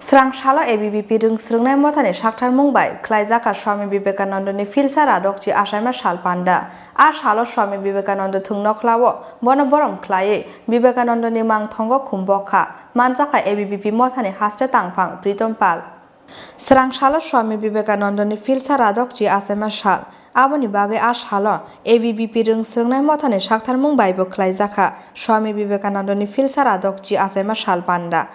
Srwngswrwngnai AVBP Rwngswrwngnai Mothani Saktahrmung bai Khlaijakha Swami Vivekanandani Philsaradokchi Achaima sal Panda salo Swami Vivekananda thungno khlao bono borom khlaiye Vivekanandani mangthongo khumbokha manjaka AVBP Mothani haste tangphang pritompal Srwngswrwngnai Swami Vivekanandani Philsaradokchi Achaima sal Aboni bagai salo AVBP Rwngswrwngnai Mothani Saktahrmung bai bo Khlaijakha Swami Vivekanandani Philsaradokchi Achaima sal Panda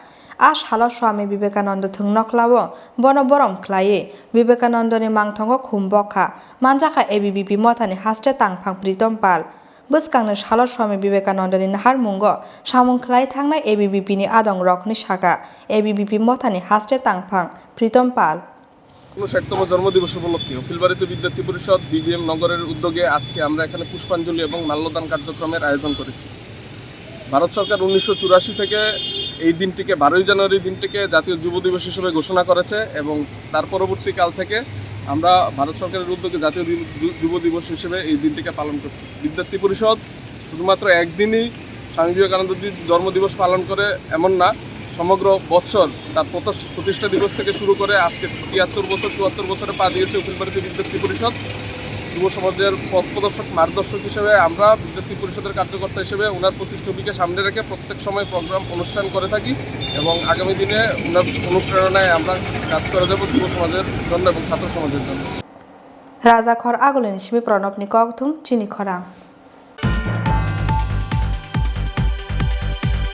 salo Swami Vivekananda thungno khlao bono borom khlaiye Vivekanandani mangthongo khumbokha manjaka AVBP Mothani haste tangphang pritompal bwskangno salo Swami Vivekanandani naharmungo samung khlai thangnai AVBP ni adong rokni saka AVBP Mothani haste tangphang pritompal 59তম জন্মদিবস উপলক্ষে ফিলবাড়িতে বিদ্যার্থী পরিষদ BBM নগরের উদ্যোগে আজকে আমরা এখানে পুষ্পাঞ্জলি এবং মাল্যদান কার্যক্রমের আয়োজন করেছি। ভারত সরকার 1984 থেকে এই দিনটিকে 12 জানুয়ারি দিনটিকে জাতীয় যুব দিবস হিসেবে ঘোষণা করেছে এবং তার পরবর্তী কাল থেকে আমরা ভারত সরকারের উদ্যোগে জাতীয় যুব দিবস হিসেবে এই দিনটিকে পালন করছি। বিদ্যার্থী পরিষদ শুধুমাত্র একদিনই স্বামী বিবেকানন্দের জন্মদিবস পালন করে এমন না, সমগ্র বছর তার প্রতিষ্ঠা দিবস থেকে শুরু করে আজকে 73 বছর 74 বছরে পা দিয়েছে ফিলবাড়িতে বিদ্যার্থী পরিষদ। যুব সমাজের পথ প্রদর্শক মার্গদর্শক হিসেবে আমরা বিদ্যার্থী পরিষদের কার্যকর্তা হিসেবে ওনার প্রতিচ্ছবিকে সামনে রেখে প্রত্যেক সময় প্রোগ্রাম অনুষ্ঠান করে থাকি এবং আগামী দিনে ওনার অনুপ্রেরণায় আমরা কাজ করে যাব যুব সমাজের জন্য এবং ছাত্র সমাজের জন্য। রাজা খর আগলেন সিমি প্রণবনি কগথুম চিনি খরাং।